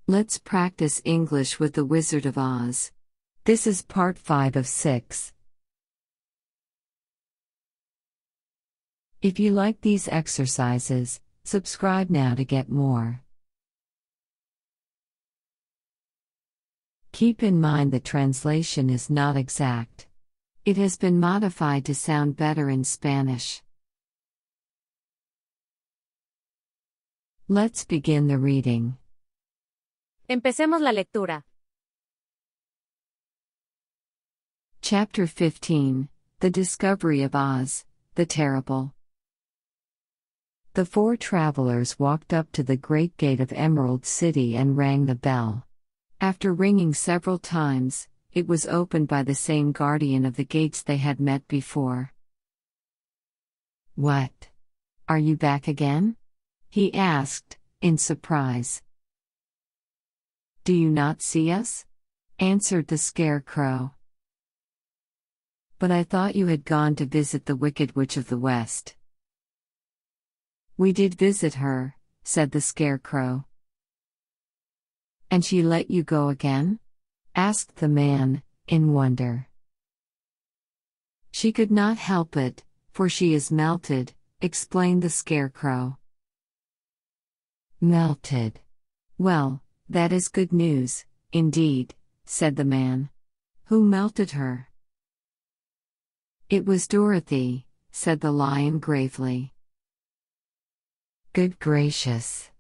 Let's practice English with the Wizard of Oz. This is part 5 of 6. If you like these exercises, subscribe now to get more. Keep in mind the translation is not exact. It has been modified to sound better in Spanish. Let's begin the reading. Empecemos la lectura. Chapter 15, The Discovery of Oz, the Terrible. The 4 travelers walked up to the great gate of Emerald City and rang the bell. After ringing several times, it was opened by the same guardian of the gates they had met before. "What? Are you back again?" he asked, in surprise. "Do you not see us?" answered the Scarecrow. "But I thought you had gone to visit the Wicked Witch of the West." "We did visit her," said the Scarecrow. "And she let you go again?" asked the man, in wonder. "She could not help it, for she is melted," explained the Scarecrow. "Melted? Well, that is good news, indeed," said the man. "Who melted her?" "It was Dorothy," said the lion gravely. "Good gracious!"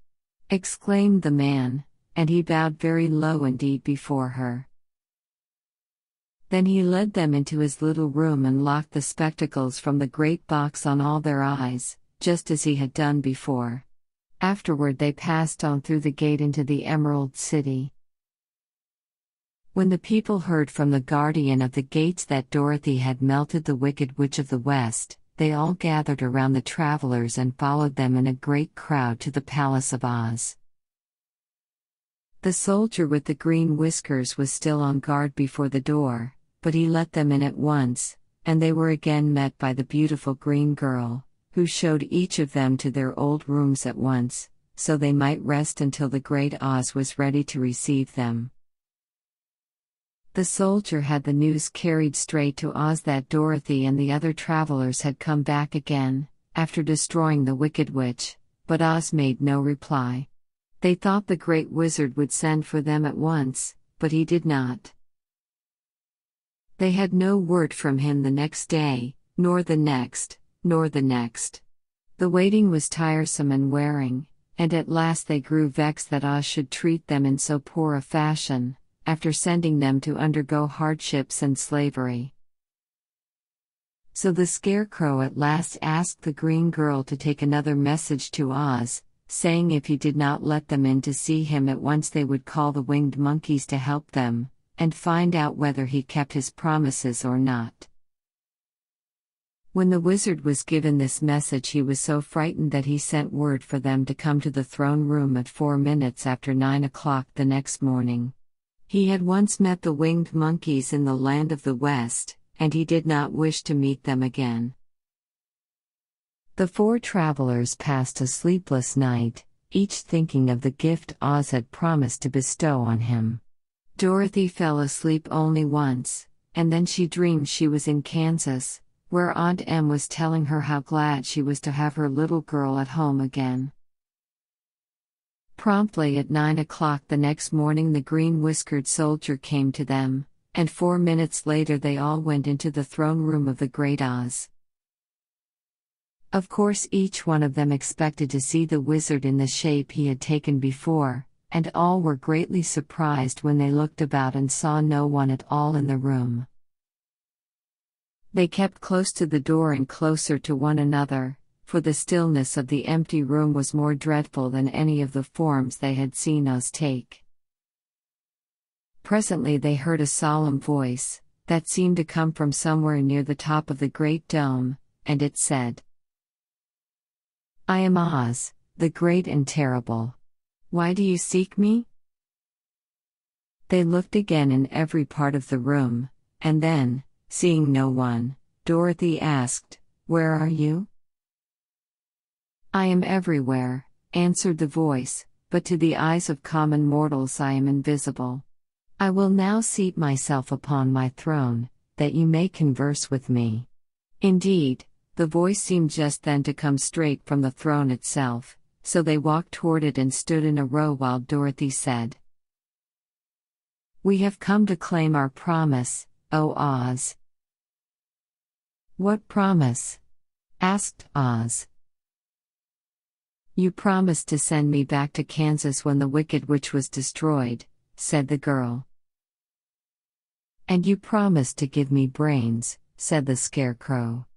exclaimed the man, and he bowed very low indeed before her. Then he led them into his little room and locked the spectacles from the great box on all their eyes, just as he had done before. Afterward they passed on through the gate into the Emerald City. When the people heard from the guardian of the gates that Dorothy had melted the Wicked Witch of the West, they all gathered around the travelers and followed them in a great crowd to the Palace of Oz. The soldier with the green whiskers was still on guard before the door, but he let them in at once, and they were again met by the beautiful green girl, who showed each of them to their old rooms at once, so they might rest until the great Oz was ready to receive them. The soldier had the news carried straight to Oz that Dorothy and the other travelers had come back again, after destroying the Wicked Witch, but Oz made no reply. They thought the great wizard would send for them at once, but he did not. They had no word from him the next day, nor the next, nor the next. The waiting was tiresome and wearing, and at last they grew vexed that Oz should treat them in so poor a fashion, after sending them to undergo hardships and slavery. So the Scarecrow at last asked the green girl to take another message to Oz, saying if he did not let them in to see him at once they would call the winged monkeys to help them, and find out whether he kept his promises or not. When the wizard was given this message he was so frightened that he sent word for them to come to the throne room at 4 minutes after 9 o'clock the next morning. He had once met the winged monkeys in the land of the West, and he did not wish to meet them again. The 4 travelers passed a sleepless night, each thinking of the gift Oz had promised to bestow on him. Dorothy fell asleep only once, and then she dreamed she was in Kansas, where Aunt Em was telling her how glad she was to have her little girl at home again. Promptly at 9 o'clock the next morning the green-whiskered soldier came to them, and 4 minutes later they all went into the throne room of the Great Oz. Of course each one of them expected to see the wizard in the shape he had taken before, and all were greatly surprised when they looked about and saw no one at all in the room. They kept close to the door and closer to one another, for the stillness of the empty room was more dreadful than any of the forms they had seen Oz take. Presently they heard a solemn voice, that seemed to come from somewhere near the top of the great dome, and it said, "I am Oz, the great and terrible. Why do you seek me?" They looked again in every part of the room, and then, seeing no one, Dorothy asked, "Where are you?" "I am everywhere," answered the voice, but to the eyes of common mortals I am invisible. I will now seat myself upon my throne, that you may converse with me." Indeed, the voice seemed just then to come straight from the throne itself, so they walked toward it and stood in a row while Dorothy said, "We have come to claim our promise, O Oz." "What promise?" asked Oz. "You promised to send me back to Kansas when the Wicked Witch was destroyed," said the girl. "And you promised to give me brains," said the Scarecrow.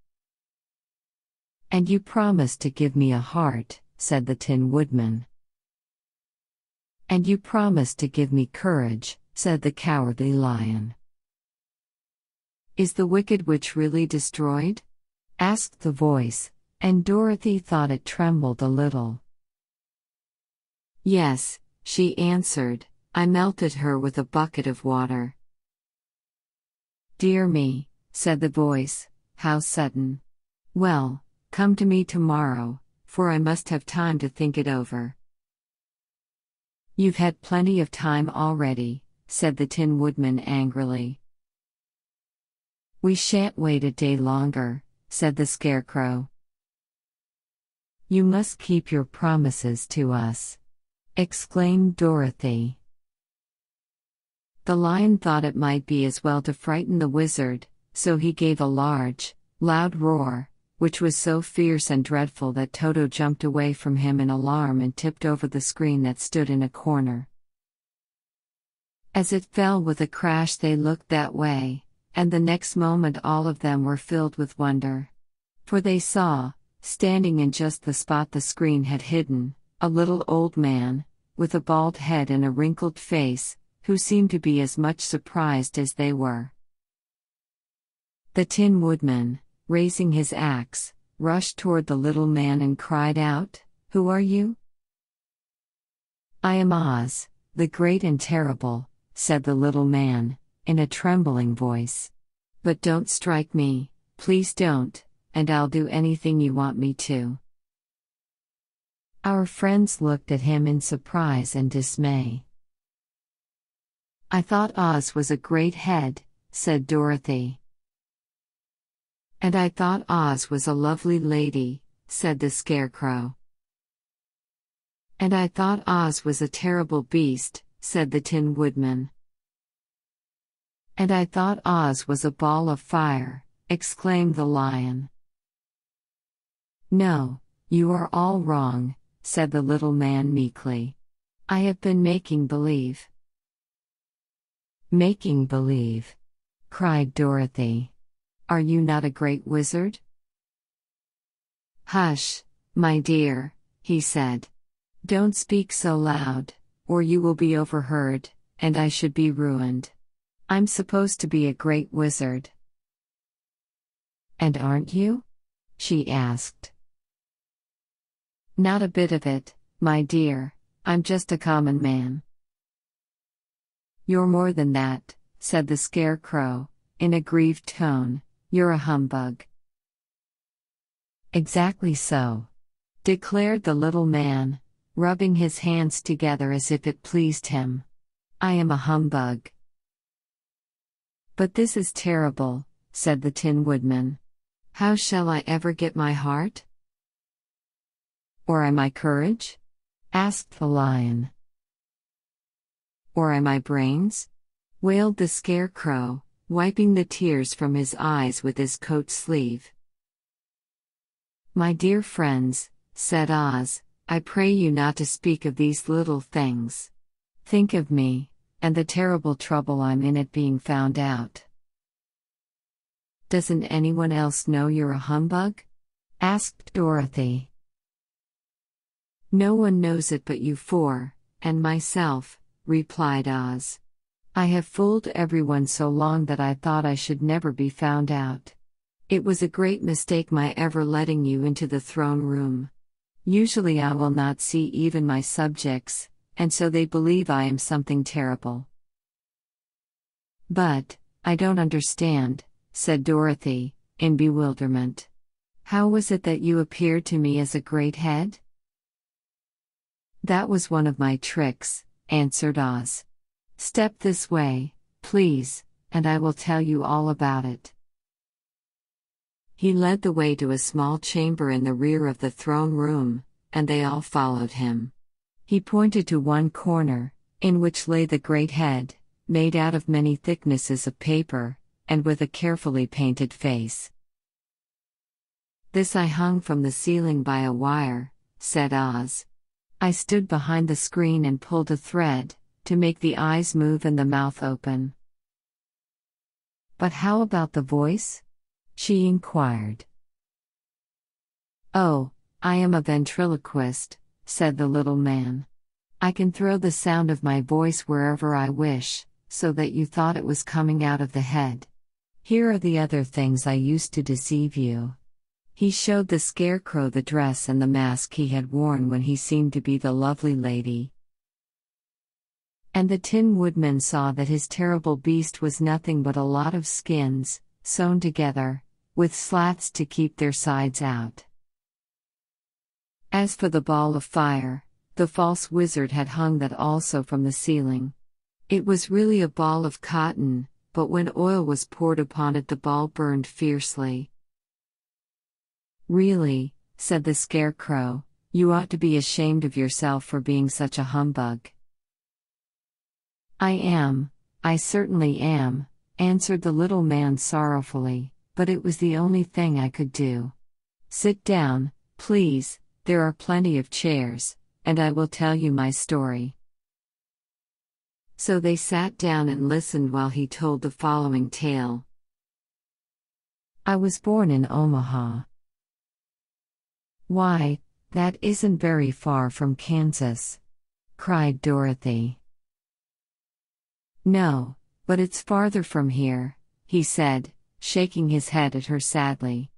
"And you promised to give me a heart," said the Tin Woodman. "And you promised to give me courage," said the Cowardly Lion. "Is the Wicked Witch really destroyed?" asked the voice, and Dorothy thought it trembled a little. "Yes," she answered, "I melted her with a bucket of water." "Dear me," said the voice, "how sudden. Well, come to me tomorrow, for I must have time to think it over." "You've had plenty of time already," said the Tin Woodman angrily. "We shan't wait a day longer," said the Scarecrow. "You must keep your promises to us," exclaimed Dorothy. The lion thought it might be as well to frighten the wizard, so he gave a large, loud roar, which was so fierce and dreadful that Toto jumped away from him in alarm and tipped over the screen that stood in a corner. As it fell with a crash, they looked that way, and the next moment all of them were filled with wonder. For they saw, standing in just the spot the screen had hidden, a little old man, with a bald head and a wrinkled face, who seemed to be as much surprised as they were. The Tin Woodman, raising his axe, rushed toward the little man and cried out, "Who are you?" "I am Oz, the Great and Terrible," said the little man, in a trembling voice. "But don't strike me, please don't, and I'll do anything you want me to." Our friends looked at him in surprise and dismay. "I thought Oz was a great head," said Dorothy. "And I thought Oz was a lovely lady," said the Scarecrow. "And I thought Oz was a terrible beast," said the Tin Woodman. "And I thought Oz was a ball of fire," exclaimed the lion. "No, you are all wrong," said the little man meekly. "I have been making believe." "Making believe?" cried Dorothy. "Are you not a great wizard?" "Hush, my dear," he said. "Don't speak so loud, or you will be overheard, and I should be ruined. I'm supposed to be a great wizard." "And aren't you?" she asked. "Not a bit of it, my dear, I'm just a common man." "You're more than that," said the Scarecrow, in a grieved tone. "You're a humbug." "Exactly so," declared the little man, rubbing his hands together as if it pleased him. "I am a humbug." "But this is terrible," said the Tin Woodman. "How shall I ever get my heart?" "Or am I courage?" asked the lion. "Or am I brains?" wailed the Scarecrow, wiping the tears from his eyes with his coat sleeve. "My dear friends," said Oz, "I pray you not to speak of these little things. Think of me, and the terrible trouble I'm in at being found out." "Doesn't anyone else know you're a humbug?" asked Dorothy. "No one knows it but you four, and myself," replied Oz. "I have fooled everyone so long that I thought I should never be found out. It was a great mistake my ever letting you into the throne room. Usually I will not see even my subjects, and so they believe I am something terrible." "But, I don't understand," said Dorothy, in bewilderment. "How was it that you appeared to me as a great head?" That was one of my tricks, answered Oz. Step this way, please, and I will tell you all about it. He led the way to a small chamber in the rear of the throne room, and they all followed him. He pointed to one corner, in which lay the great head, made out of many thicknesses of paper, and with a carefully painted face. This I hung from the ceiling by a wire, said Oz. I stood behind the screen and pulled a thread, to make the eyes move and the mouth open. But how about the voice? She inquired. Oh, I am a ventriloquist, said the little man. I can throw the sound of my voice wherever I wish, so that you thought it was coming out of the head. Here are the other things I used to deceive you. He showed the scarecrow the dress and the mask he had worn when he seemed to be the lovely lady. And the Tin Woodman saw that his terrible beast was nothing but a lot of skins, sewn together, with slats to keep their sides out. As for the ball of fire, the false wizard had hung that also from the ceiling. It was really a ball of cotton, but when oil was poured upon it the ball burned fiercely. Really, said the scarecrow, you ought to be ashamed of yourself for being such a humbug. I certainly am, answered the little man sorrowfully, but it was the only thing I could do. Sit down, please, there are plenty of chairs, and I will tell you my story. So they sat down and listened while he told the following tale. I was born in Omaha. Why, that isn't very far from Kansas, cried Dorothy. No, but it's farther from here, he said, shaking his head at her sadly.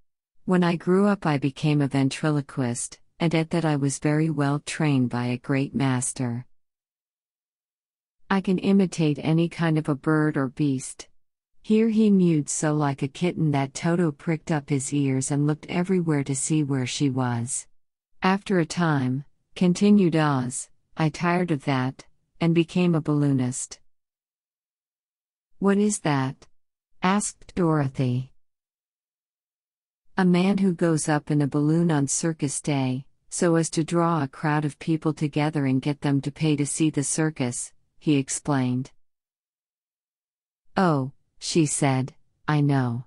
When I grew up I became a ventriloquist, and at that I was very well trained by a great master. I can imitate any kind of a bird or beast. Here he mewed so like a kitten that Toto pricked up his ears and looked everywhere to see where she was. After a time, continued Oz, I tired of that, and became a balloonist. What is that? Asked Dorothy. A man who goes up in a balloon on circus day, so as to draw a crowd of people together and get them to pay to see the circus, he explained. Oh, she said, I know.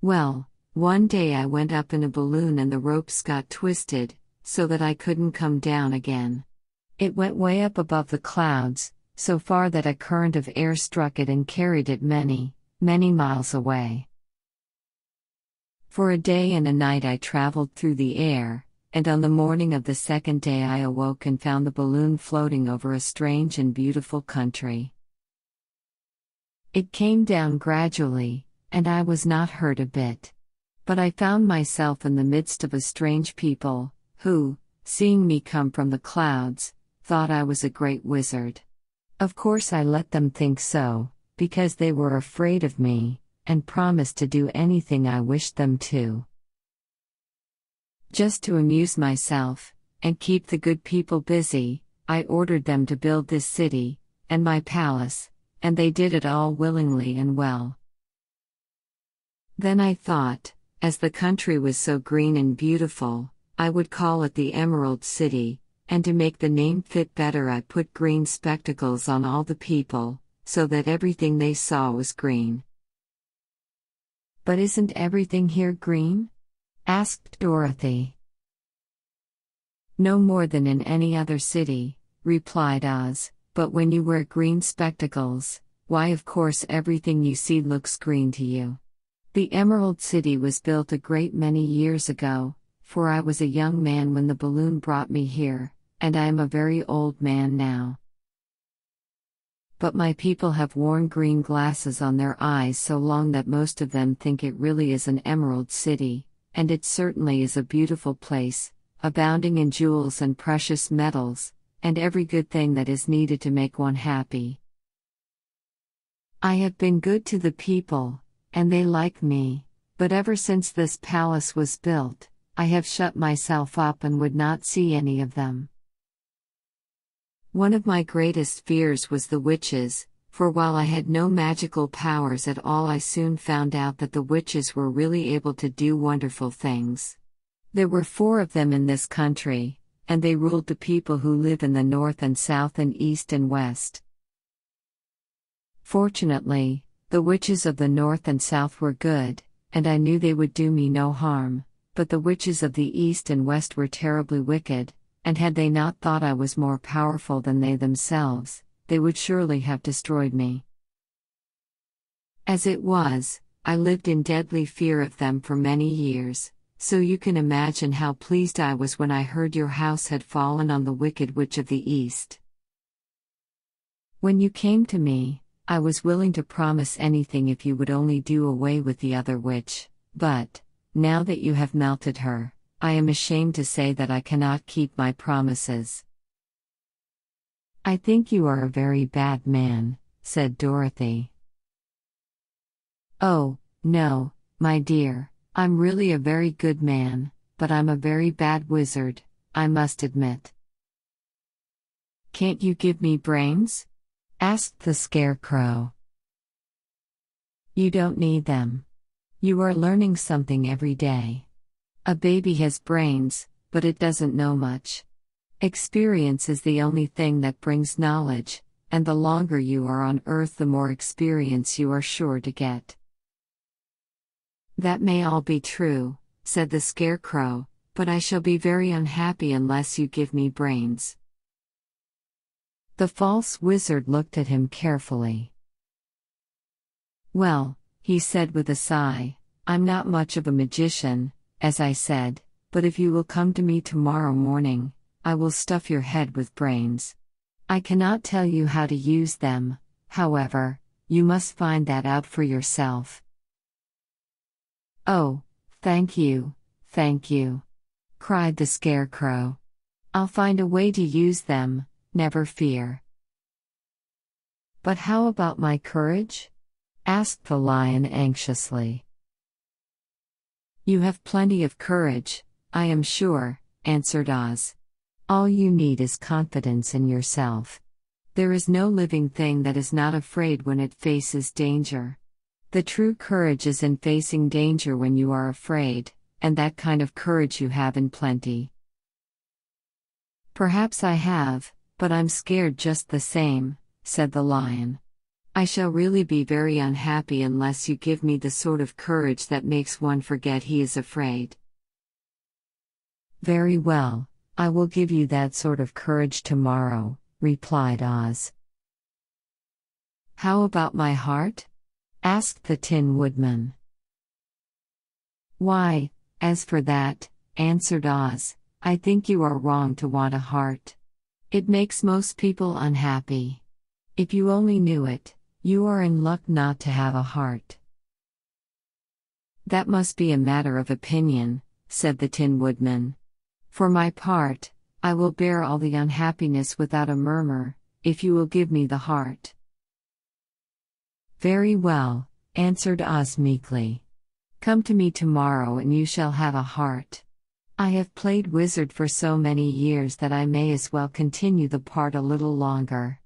Well, one day I went up in a balloon and the ropes got twisted, so that I couldn't come down again. It went way up above the clouds, so far that a current of air struck it and carried it many, many miles away. For a day and a night I traveled through the air, and on the morning of the second day I awoke and found the balloon floating over a strange and beautiful country. It came down gradually, and I was not hurt a bit. But I found myself in the midst of a strange people, who, seeing me come from the clouds, thought I was a great wizard. Of course I let them think so, because they were afraid of me, and promised to do anything I wished them to. Just to amuse myself, and keep the good people busy, I ordered them to build this city, and my palace, and they did it all willingly and well. Then I thought, as the country was so green and beautiful, I would call it the Emerald City, and to make the name fit better I put green spectacles on all the people, so that everything they saw was green. But isn't everything here green? Asked Dorothy. No more than in any other city, replied Oz, but when you wear green spectacles, why of course everything you see looks green to you. The Emerald City was built a great many years ago, for I was a young man when the balloon brought me here, and I am a very old man now. But my people have worn green glasses on their eyes so long that most of them think it really is an Emerald City, and it certainly is a beautiful place, abounding in jewels and precious metals, and every good thing that is needed to make one happy. I have been good to the people, and they like me, but ever since this palace was built, I have shut myself up and would not see any of them. One of my greatest fears was the witches, for while I had no magical powers at all, I soon found out that the witches were really able to do wonderful things. There were 4 of them in this country, and they ruled the people who live in the north and south and east and west. Fortunately, the witches of the north and south were good, and I knew they would do me no harm, but the witches of the east and west were terribly wicked, and had they not thought I was more powerful than they themselves, they would surely have destroyed me. As it was, I lived in deadly fear of them for many years, so you can imagine how pleased I was when I heard your house had fallen on the wicked witch of the east. When you came to me, I was willing to promise anything if you would only do away with the other witch, but, now that you have melted her, I am ashamed to say that I cannot keep my promises. I think you are a very bad man, said Dorothy. Oh, no, my dear, I'm really a very good man, but I'm a very bad wizard, I must admit. Can't you give me brains? Asked the Scarecrow. You don't need them. You are learning something every day. A baby has brains, but it doesn't know much. Experience is the only thing that brings knowledge, and the longer you are on Earth, the more experience you are sure to get. That may all be true, said the Scarecrow, but I shall be very unhappy unless you give me brains. The false wizard looked at him carefully. Well, he said with a sigh, I'm not much of a magician, as I said, but if you will come to me tomorrow morning, I will stuff your head with brains. I cannot tell you how to use them, however, you must find that out for yourself. Oh, thank you, cried the Scarecrow. I'll find a way to use them, never fear. But how about my courage? Asked the Lion anxiously. You have plenty of courage, I am sure, answered Oz. All you need is confidence in yourself. There is no living thing that is not afraid when it faces danger. The true courage is in facing danger when you are afraid, and that kind of courage you have in plenty. Perhaps I have, but I'm scared just the same, said the Lion. I shall really be very unhappy unless you give me the sort of courage that makes one forget he is afraid. Very well, I will give you that sort of courage tomorrow, replied Oz. How about my heart? Asked the Tin Woodman. Why, as for that, answered Oz, I think you are wrong to want a heart. It makes most people unhappy. If you only knew it, you are in luck not to have a heart. That must be a matter of opinion, said the Tin Woodman. For my part, I will bear all the unhappiness without a murmur, if you will give me the heart. Very well, answered Oz meekly. Come to me tomorrow and you shall have a heart. I have played wizard for so many years that I may as well continue the part a little longer.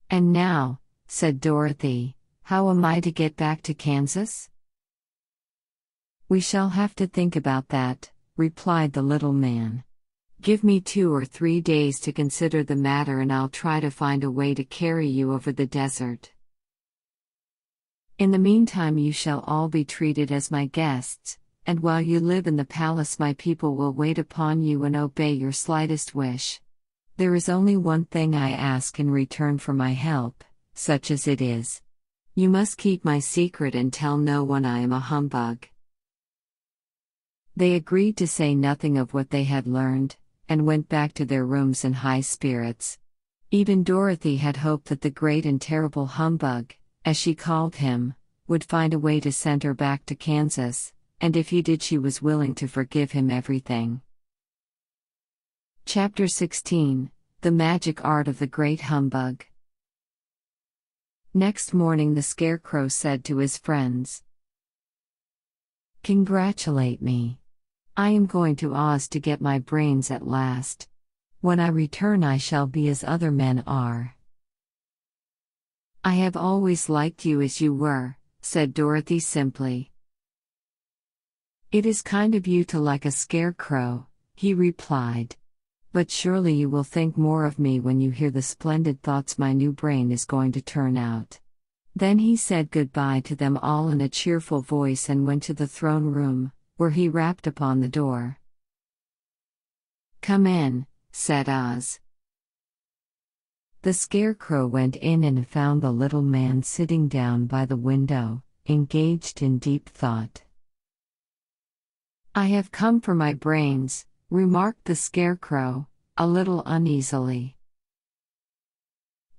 And now, said Dorothy, how am I to get back to Kansas? We shall have to think about that, replied the little man. Give me 2 or 3 days to consider the matter and I'll try to find a way to carry you over the desert. In the meantime you shall all be treated as my guests, and while you live in the palace my people will wait upon you and obey your slightest wish. There is only one thing I ask in return for my help, such as it is. You must keep my secret and tell no one I am a humbug. They agreed to say nothing of what they had learned, and went back to their rooms in high spirits. Even Dorothy had hoped that the great and terrible humbug, as she called him, would find a way to send her back to Kansas, and if he did she was willing to forgive him everything. Chapter 16, The Magic Art of the Great Humbug. Next morning the Scarecrow said to his friends, Congratulate me. I am going to Oz to get my brains at last. When I return, I shall be as other men are. I have always liked you as you were, said Dorothy simply. It is kind of you to like a scarecrow, he replied. But surely you will think more of me when you hear the splendid thoughts my new brain is going to turn out. Then he said goodbye to them all in a cheerful voice and went to the throne room, where he rapped upon the door. Come in, said Oz. The scarecrow went in and found the little man sitting down by the window, engaged in deep thought. I have come for my brains, remarked the scarecrow, a little uneasily.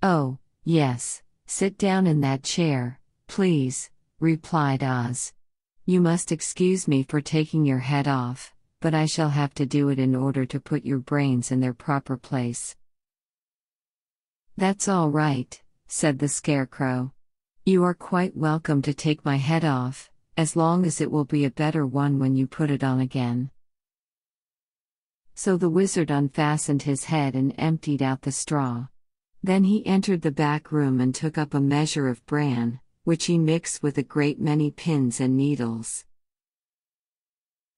Oh, yes, sit down in that chair, please, replied Oz. You must excuse me for taking your head off, but I shall have to do it in order to put your brains in their proper place. That's all right, said the scarecrow. You are quite welcome to take my head off, as long as it will be a better one when you put it on again. So the wizard unfastened his head and emptied out the straw. Then he entered the back room and took up a measure of bran, which he mixed with a great many pins and needles.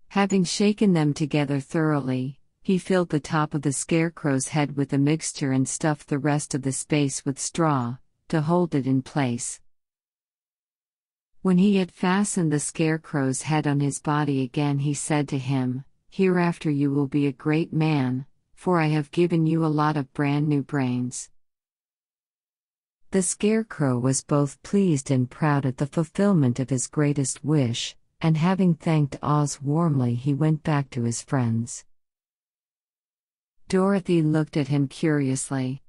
Having shaken them together thoroughly, he filled the top of the scarecrow's head with the mixture and stuffed the rest of the space with straw, to hold it in place. When he had fastened the scarecrow's head on his body again, he said to him, Hereafter you will be a great man, for I have given you a lot of brand new brains. The scarecrow was both pleased and proud at the fulfillment of his greatest wish, and having thanked Oz warmly, he went back to his friends. Dorothy looked at him curiously.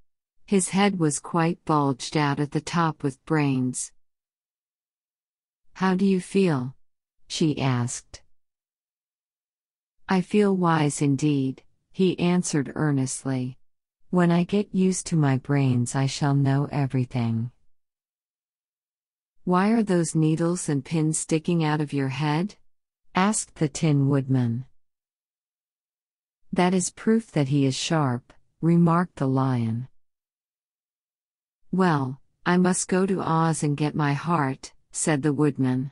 His head was quite bulged out at the top with brains. How do you feel? She asked. I feel wise indeed, he answered earnestly. When I get used to my brains, I shall know everything. Why are those needles and pins sticking out of your head? Asked the Tin Woodman. That is proof that he is sharp, remarked the Lion. Well, I must go to Oz and get my heart, said the Woodman.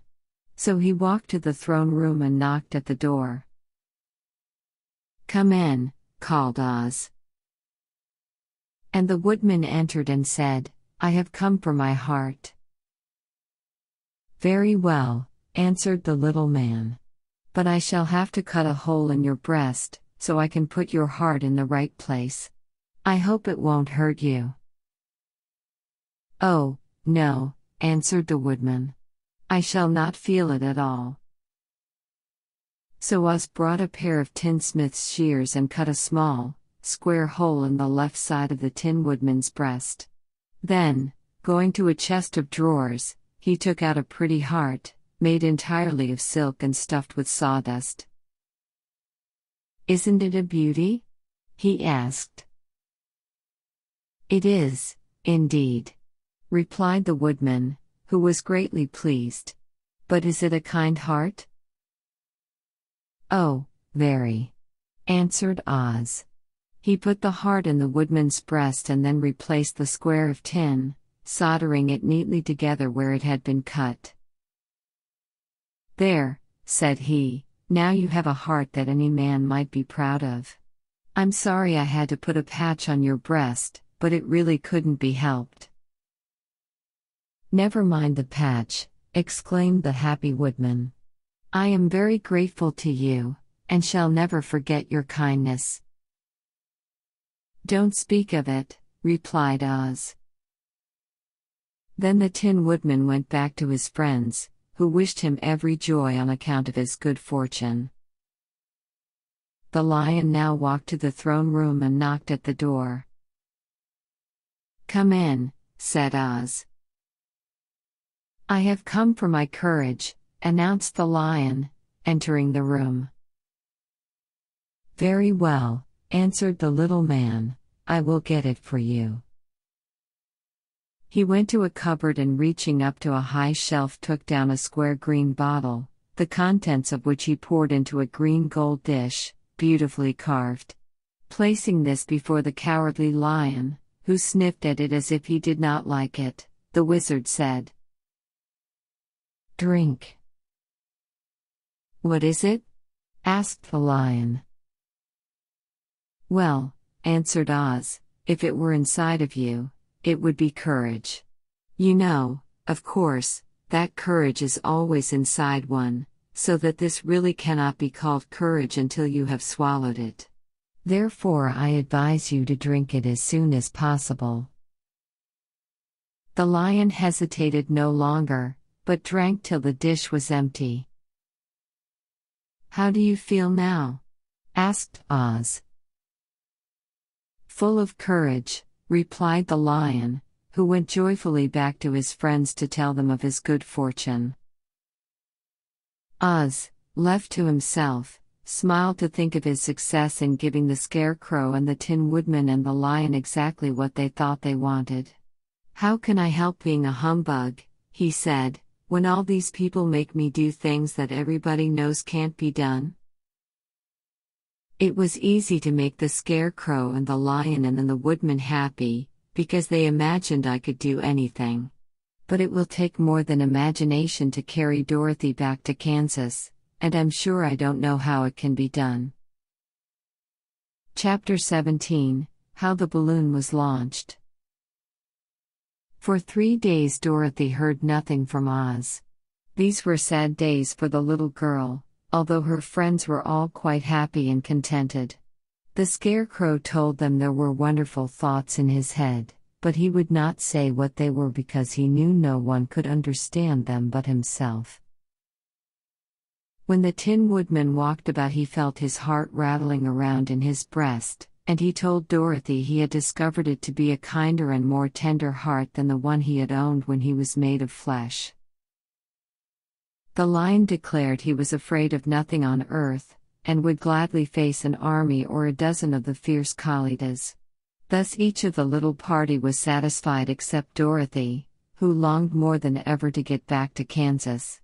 So he walked to the throne room and knocked at the door. Come in, called Oz. And the Woodman entered and said, I have come for my heart. Very well, answered the little man. But I shall have to cut a hole in your breast, so I can put your heart in the right place. I hope it won't hurt you. Oh, no, answered the Woodman. I shall not feel it at all. So Oz brought a pair of tinsmith's shears and cut a small, square hole in the left side of the Tin Woodman's breast. Then, going to a chest of drawers, he took out a pretty heart, made entirely of silk and stuffed with sawdust. Isn't it a beauty? He asked. It is, indeed, replied the Woodman, who was greatly pleased. But is it a kind heart? Oh, very, answered Oz. He put the heart in the Woodman's breast and then replaced the square of tin, soldering it neatly together where it had been cut. There, said he, now you have a heart that any man might be proud of. I'm sorry I had to put a patch on your breast, but it really couldn't be helped. Never mind the patch, exclaimed the happy Woodman. I am very grateful to you, and shall never forget your kindness. Don't speak of it, replied Oz. Then the Tin Woodman went back to his friends, who wished him every joy on account of his good fortune. The Lion now walked to the throne room and knocked at the door. Come in, said Oz. I have come for my courage, announced the Lion, entering the room. Very well, answered the little man, I will get it for you. He went to a cupboard and reaching up to a high shelf took down a square green bottle, the contents of which he poured into a green gold dish, beautifully carved. Placing this before the cowardly lion, who sniffed at it as if he did not like it, the wizard said, "Drink." "What is it?" asked the lion. "Well," answered Oz, "if it were inside of you, it would be courage. You know, of course, that courage is always inside one, so that this really cannot be called courage until you have swallowed it. Therefore I advise you to drink it as soon as possible." The lion hesitated no longer, but drank till the dish was empty. "How do you feel now?" asked Oz. "Full of courage," replied the lion, who went joyfully back to his friends to tell them of his good fortune. Oz, left to himself, smiled to think of his success in giving the Scarecrow and the Tin Woodman and the Lion exactly what they thought they wanted. "How can I help being a humbug," he said, "when all these people make me do things that everybody knows can't be done?" It was easy to make the Scarecrow and the Lion and then the Woodman happy, because they imagined I could do anything. But it will take more than imagination to carry Dorothy back to Kansas, and I'm sure I don't know how it can be done. Chapter 17: How the Balloon Was Launched. For 3 days Dorothy heard nothing from Oz. These were sad days for the little girl, although her friends were all quite happy and contented. The Scarecrow told them there were wonderful thoughts in his head, but he would not say what they were because he knew no one could understand them but himself. When the Tin Woodman walked about he felt his heart rattling around in his breast, and he told Dorothy he had discovered it to be a kinder and more tender heart than the one he had owned when he was made of flesh. The Lion declared he was afraid of nothing on earth, and would gladly face an army or a dozen of the fierce Kalidas. Thus each of the little party was satisfied except Dorothy, who longed more than ever to get back to Kansas.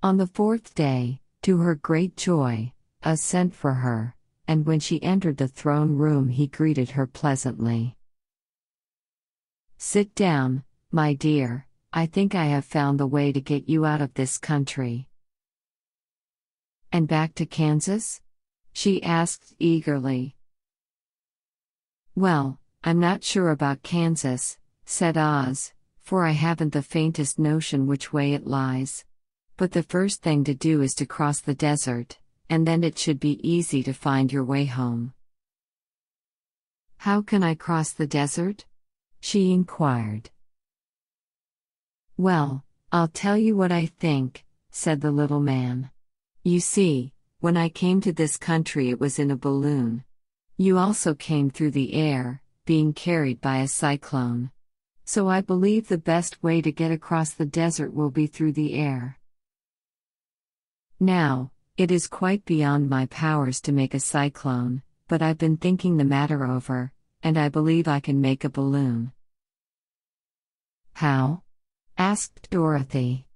On the 4th day, to her great joy, Oz sent for her, and when she entered the throne room he greeted her pleasantly. "Sit down, my dear, I think I have found the way to get you out of this country." "And back to Kansas?" she asked eagerly. "Well, I'm not sure about Kansas," said Oz, "for I haven't the faintest notion which way it lies. But the first thing to do is to cross the desert, and then it should be easy to find your way home." "How can I cross the desert?" she inquired. "Well, I'll tell you what I think," said the little man. "You see, when I came to this country it was in a balloon. You also came through the air, being carried by a cyclone. So I believe the best way to get across the desert will be through the air. Now, it is quite beyond my powers to make a cyclone, but I've been thinking the matter over, and I believe I can make a balloon." "How?" asked Dorothy.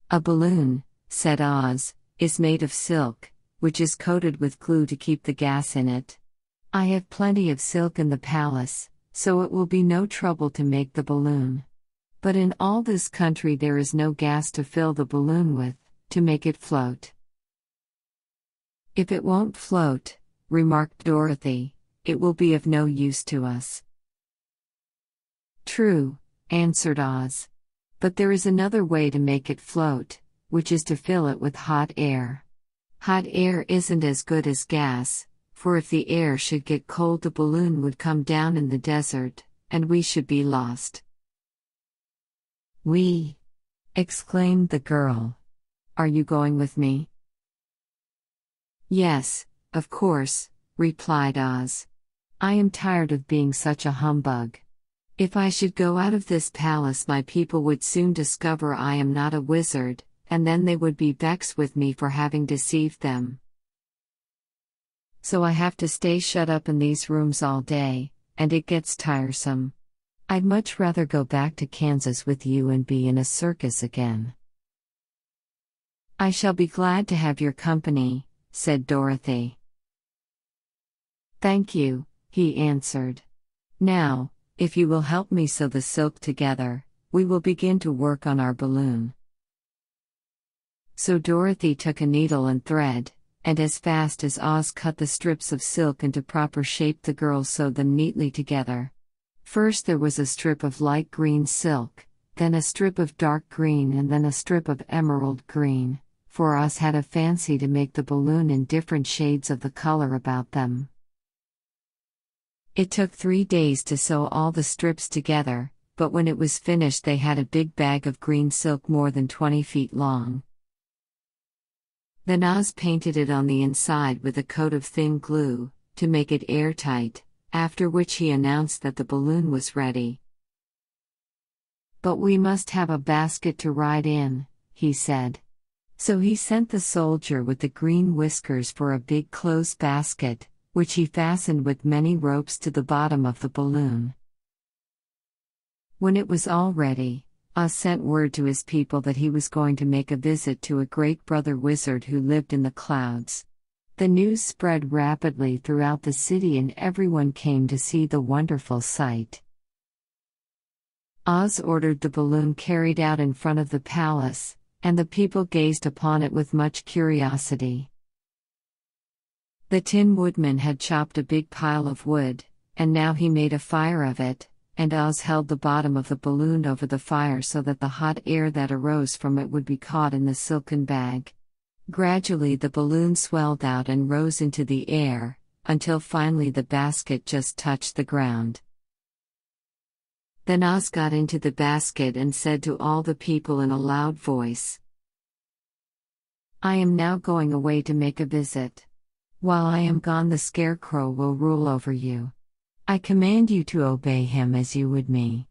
"A balloon," said Oz, "is made of silk, which is coated with glue to keep the gas in it. I have plenty of silk in the palace, so it will be no trouble to make the balloon. But in all this country there is no gas to fill the balloon with, to make it float." "If it won't float," remarked Dorothy, "it will be of no use to us." "True," answered Oz. "But there is another way to make it float, which is to fill it with hot air. Hot air isn't as good as gas, for if the air should get cold the balloon would come down in the desert, and we should be lost." "We?" exclaimed the girl. "Are you going with me?" "Yes, of course," replied Oz. "I am tired of being such a humbug. If I should go out of this palace my people would soon discover I am not a wizard, and then they would be vexed with me for having deceived them. So I have to stay shut up in these rooms all day, and it gets tiresome. I'd much rather go back to Kansas with you and be in a circus again." I shall be glad to have your company, said Dorothy. Thank you, he answered. Now, if you will help me sew the silk together, we will begin to work on our balloon. So Dorothy took a needle and thread, and as fast as Oz cut the strips of silk into proper shape, the girls sewed them neatly together. First there was a strip of light green silk, then a strip of dark green, and then a strip of emerald green, for Oz had a fancy to make the balloon in different shades of the color about them. It took 3 days to sew all the strips together, but when it was finished they had a big bag of green silk more than 20 feet long. Then Oz painted it on the inside with a coat of thin glue, to make it airtight, after which he announced that the balloon was ready. But we must have a basket to ride in, he said. So he sent the soldier with the green whiskers for a big clothes basket, which he fastened with many ropes to the bottom of the balloon. When it was all ready, Oz sent word to his people that he was going to make a visit to a great brother wizard who lived in the clouds. The news spread rapidly throughout the city and everyone came to see the wonderful sight. Oz ordered the balloon carried out in front of the palace, and the people gazed upon it with much curiosity. The Tin Woodman had chopped a big pile of wood, and now he made a fire of it, and Oz held the bottom of the balloon over the fire so that the hot air that arose from it would be caught in the silken bag. Gradually the balloon swelled out and rose into the air, until finally the basket just touched the ground. Then Oz got into the basket and said to all the people in a loud voice, "I am now going away to make a visit. While I am gone, the Scarecrow will rule over you. I command you to obey him as you would me."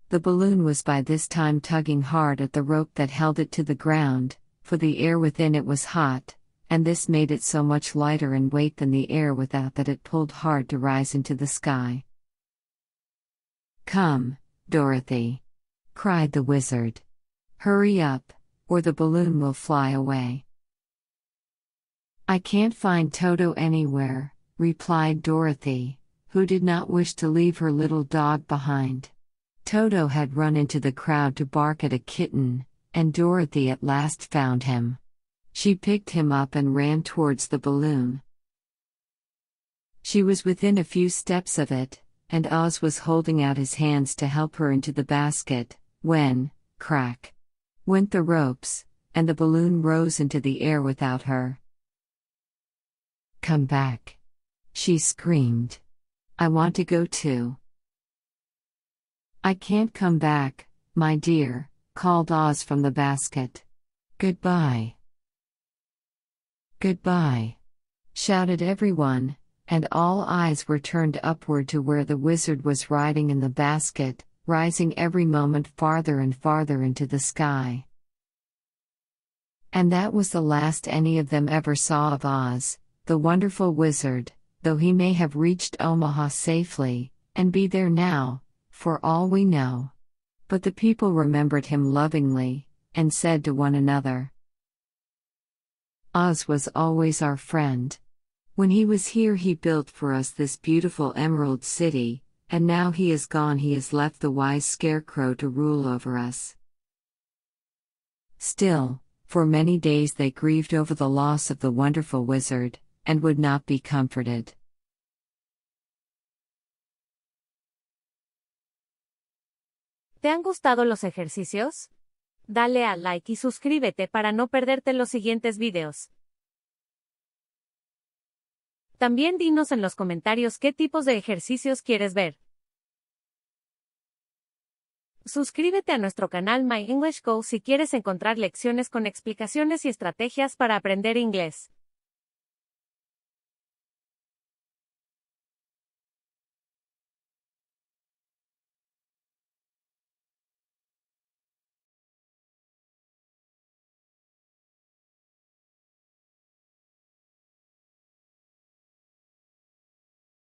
The balloon was by this time tugging hard at the rope that held it to the ground, for the air within it was hot, and this made it so much lighter in weight than the air without that it pulled hard to rise into the sky. "Come, Dorothy," cried the wizard. "Hurry up, or the balloon will fly away." "I can't find Toto anywhere," replied Dorothy, who did not wish to leave her little dog behind. Toto had run into the crowd to bark at a kitten, and Dorothy at last found him. She picked him up and ran towards the balloon. She was within a few steps of it, and Oz was holding out his hands to help her into the basket, when, crack, went the ropes, and the balloon rose into the air without her. "Come back," she screamed. "I want to go too." "I can't come back, my dear," called Oz from the basket. "Goodbye." "Goodbye," shouted everyone, and all eyes were turned upward to where the wizard was riding in the basket, rising every moment farther and farther into the sky. And that was the last any of them ever saw of Oz, the wonderful wizard, though he may have reached Omaha safely, and be there now, for all we know. But the people remembered him lovingly, and said to one another, "Oz was always our friend. When he was here he built for us this beautiful Emerald City, and now he is gone he has left the wise Scarecrow to rule over us." Still, for many days they grieved over the loss of the wonderful wizard, and would not be comforted. ¿Te han gustado los ejercicios? Dale a like y suscríbete para no perderte los siguientes videos. También dinos en los comentarios qué tipos de ejercicios quieres ver. Suscríbete a nuestro canal My English Go si quieres encontrar lecciones con explicaciones y estrategias para aprender inglés.